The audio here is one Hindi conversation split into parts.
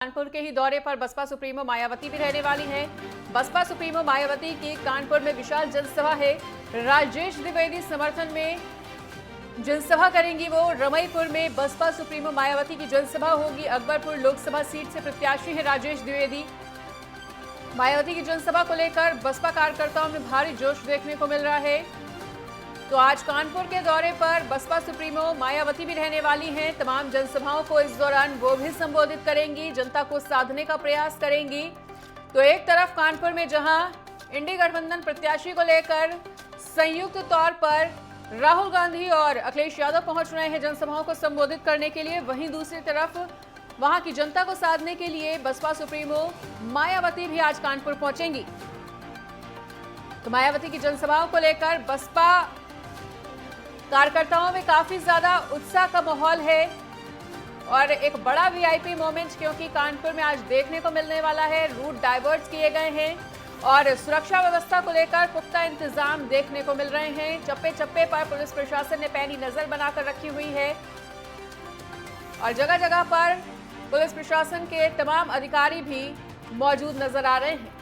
कानपुर के ही दौरे पर बसपा सुप्रीमो मायावती भी रहने वाली हैं। बसपा सुप्रीमो मायावती की कानपुर में विशाल जनसभा है। राजेश द्विवेदी समर्थन में जनसभा करेंगी वो। रमईपुर में बसपा सुप्रीमो मायावती की जनसभा होगी। अकबरपुर लोकसभा सीट से प्रत्याशी है राजेश द्विवेदी। मायावती की जनसभा को लेकर बसपा कार्यकर्ताओं में भारी जोश देखने को मिल रहा है। तो आज कानपुर के दौरे पर बसपा सुप्रीमो मायावती भी रहने वाली हैं। तमाम जनसभाओं को इस दौरान वो भी संबोधित करेंगी, जनता को साधने का प्रयास करेंगी। तो एक तरफ कानपुर में जहां इंडी गठबंधन प्रत्याशी को लेकर संयुक्त तौर पर राहुल गांधी और अखिलेश यादव पहुंच रहे हैं जनसभाओं को संबोधित करने के लिए, वहीं दूसरी तरफ वहां की जनता को साधने के लिए बसपा सुप्रीमो मायावती भी आज कानपुर पहुंचेंगी। तो मायावती की जनसभाओं को लेकर बसपा कार्यकर्ताओं में काफी ज्यादा उत्साह का माहौल है और एक बड़ा वीआईपी मोमेंट क्योंकि कानपुर में आज देखने को मिलने वाला है। रूट डाइवर्ट किए गए हैं और सुरक्षा व्यवस्था को लेकर पुख्ता इंतजाम देखने को मिल रहे हैं। चप्पे चप्पे पर पुलिस प्रशासन ने पैनी नजर बनाकर रखी हुई है और जगह जगह पर पुलिस प्रशासन के तमाम अधिकारी भी मौजूद नजर आ रहे हैं।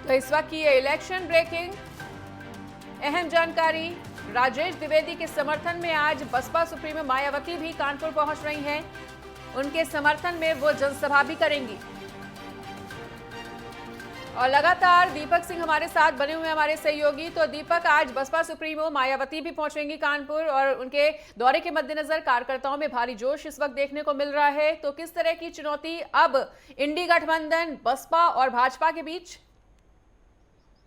तो इस वक्त की ये इलेक्शन ब्रेकिंग अहम जानकारी, राजेश द्विवेदी के समर्थन में आज बसपा सुप्रीमो मायावती भी कानपुर पहुंच रही हैं। उनके समर्थन में वो जनसभा भी करेंगी और लगातार दीपक सिंह हमारे साथ बने हुए हमारे सहयोगी। तो दीपक, आज बसपा सुप्रीमो मायावती भी पहुंचेंगी कानपुर और उनके दौरे के मद्देनजर कार्यकर्ताओं में भारी जोश इस वक्त देखने को मिल रहा है। तो किस तरह की चुनौती अब इंडी गठबंधन बसपा और भाजपा के बीच?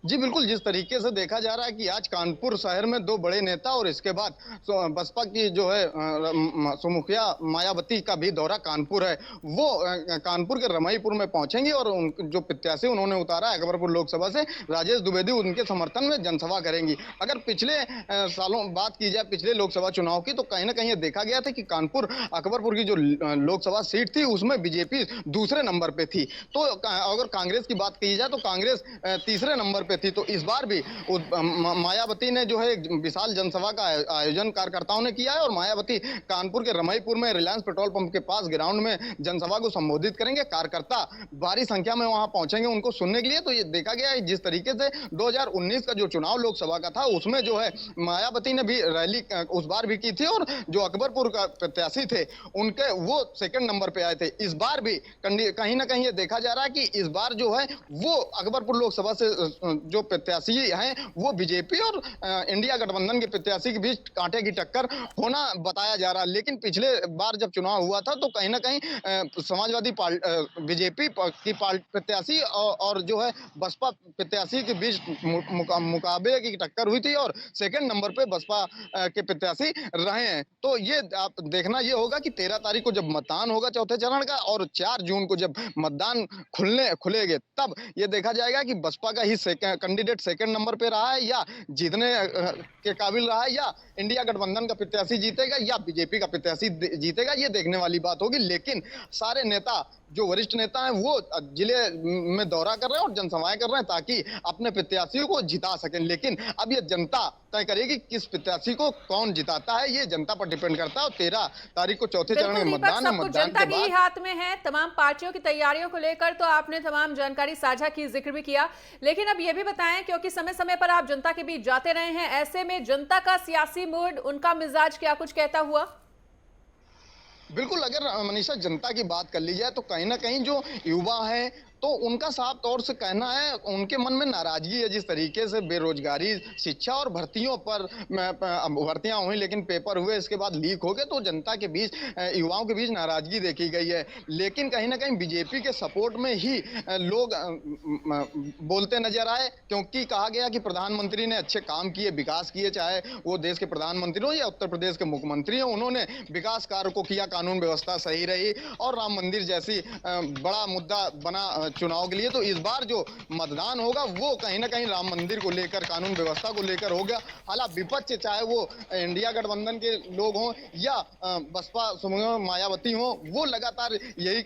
जी बिल्कुल, जिस तरीके से देखा जा रहा है कि आज कानपुर शहर में दो बड़े नेता और इसके बाद बसपा की जो है सुमुखिया मायावती का भी दौरा कानपुर है। वो कानपुर के रमईपुर में पहुंचेंगी और जो प्रत्याशी उन्होंने उतारा है अकबरपुर लोकसभा से राजेश द्विवेदी, उनके समर्थन में जनसभा करेंगी। अगर पिछले सालों बात की जाए पिछले लोकसभा चुनाव की, तो कहीं ना कहीं ये देखा गया था कि कानपुर अकबरपुर की जो लोकसभा सीट थी उसमें बीजेपी दूसरे नंबर पे थी। तो अगर कांग्रेस की बात की जाए तो कांग्रेस तीसरे नंबर पे थी। तो इस बार भी मायावती ने जो है विशाल जनसभा का आयोजन कार्यकर्ताओं ने किया है और मायावती कानपुर के रमईपुर में रिलायंस पेट्रोल पंप के पास ग्राउंड में जनसभा को संबोधित करेंगे। कार्यकर्ता भारी संख्या में वहां पहुंचेंगे उनको सुनने के लिए। तो ये देखा गया है जिस तरीके से 2019 का जो चुनाव लोकसभा का था उसमें जो है मायावती ने भी रैली उस बार भी की थी और जो अकबरपुर का प्रत्याशी थे उनके वो सेकंड नंबर पे आए थे। इस बार भी कहीं ना कहीं ये देखा जा रहा है कि इस बार जो है वो अकबरपुर लोकसभा से जो प्रत्याशी हैं वो बीजेपी और इंडिया गठबंधन के प्रत्याशी के बीच कांटे की टक्कर होना बताया जा रहा है। लेकिन पिछले बार जब चुनाव हुआ था तो कहीं ना कहीं समाजवादी बीजेपी की प्रत्याशी और जो है बसपा प्रत्याशी के बीच मुकाबले की टक्कर हुई थी और सेकंड नंबर पे बसपा के प्रत्याशी रहे हैं। तो ये आप देखना ये होगा कि 13 तारीख को जब मतदान होगा चौथे चरण का और 4 जून को जब मतदान खुलेंगे तब ये देखा जाएगा कि बसपा का ही कैंडिडेट सेकंड नंबर पे रहा है या जीतने के काबिल रहा है, या इंडिया गठबंधन का प्रत्याशी जीतेगा या बीजेपी का प्रत्याशी जीतेगा, ये देखने वाली बात होगी। लेकिन सारे नेता जो वरिष्ठ नेता हैं वो जिले में दौरा कर रहे हैं और जनसभाएं कर रहे हैं ताकि अपने प्रत्याशियों को जिता सकें। लेकिन अब ये जनता तय करेगी किस प्रत्याशी को कौन जिताता है, ये जनता पर डिपेंड करता है। और 13 तारीख को चौथे चरण में मतदान है। मतदान जनता के ही हाथ में है। तमाम पार्टियों की तैयारियों को लेकर तो आपने तमाम जानकारी साझा की, जिक्र भी किया, लेकिन अब ये भी बताएं क्योंकि समय समय पर आप जनता के बीच जाते रहे हैं, ऐसे में जनता का सियासी मूड, उनका मिजाज क्या कुछ कहता हुआ? बिल्कुल, अगर मनीषा जनता की बात कर ली जाए तो कहीं ना कहीं जो युवा है तो उनका साफ तौर से कहना है, उनके मन में नाराजगी है जिस तरीके से बेरोजगारी, शिक्षा और भर्तियों पर भर्तियां हुई लेकिन पेपर हुए इसके बाद लीक हो गए, तो जनता के बीच युवाओं के बीच नाराजगी देखी गई है। लेकिन कहीं ना कहीं बीजेपी के सपोर्ट में ही लोग बोलते नजर आए क्योंकि कहा गया कि प्रधानमंत्री ने अच्छे काम किए, विकास किए, चाहे वो देश के प्रधानमंत्री हो या उत्तर प्रदेश के मुख्यमंत्री हो, उन्होंने विकास कार्य को किया, कानून व्यवस्था सही रही और राम मंदिर जैसी बड़ा मुद्दा बना चुनाव के लिए। तो इस बार जो मतदान होगा वो कहीं ना कहीं राम मंदिर को लेकर, कानून व्यवस्था को लेकर होगा। हालांकि विपक्ष, चाहे वो इंडिया गठबंधन के लोग हों या बसपा सुप्रीमो मायावती हों, वो लगातार यही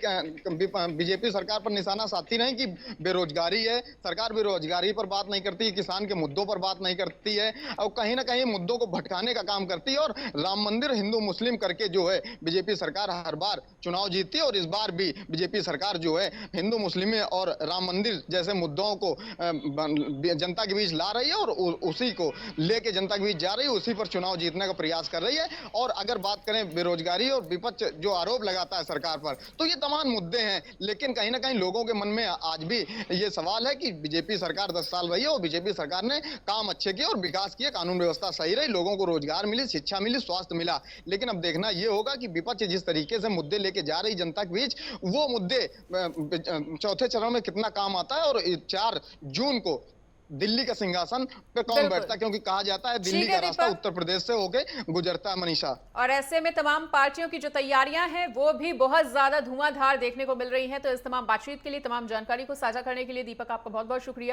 बीजेपी सरकार पर निशाना साधती रहे कि बेरोजगारी है, सरकार बेरोजगारी पर बात नहीं करती, किसान के मुद्दों पर बात नहीं करती है और कहीं ना कहीं मुद्दों को भटकाने का काम करती है। और राम मंदिर हिंदू मुस्लिम करके जो है बीजेपी सरकार हर बार चुनाव जीतती है और इस बार भी बीजेपी सरकार जो है हिंदू मुस्लिम और राम मंदिर जैसे मुद्दों को जनता के बीच ला रही है और उसी को लेके जनता के बीच जा रही है, उसी पर चुनाव जीतने का प्रयास कर रही है। और अगर बात करें बेरोजगारी और विपक्ष जो आरोप लगाता है सरकार पर, तो ये तमाम मुद्दे हैं, लेकिन कहीं ना कहीं लोगों के मन में आज भी ये सवाल है कि बीजेपी सरकार 10 साल रही है और बीजेपी सरकार ने काम अच्छे किए और विकास किए, कानून व्यवस्था सही रही, लोगों को रोजगार मिली, शिक्षा मिली, स्वास्थ्य मिला। लेकिन अब देखना यह होगा कि विपक्ष जिस तरीके से मुद्दे लेके जा रही जनता के बीच, वो मुद्दे चौथे चरण में कितना काम आता है और 4 जून को दिल्ली का सिंहासन पे कौन बैठता है, क्योंकि कहा जाता है दिल्ली का रास्ता उत्तर प्रदेश से होके गुजरता है, मनीषा। और ऐसे में तमाम पार्टियों की जो तैयारियां हैं वो भी बहुत ज्यादा धुआंधार देखने को मिल रही हैं। तो इस तमाम बातचीत के लिए, तमाम जानकारी को साझा करने के लिए दीपक, आपका बहुत बहुत शुक्रिया।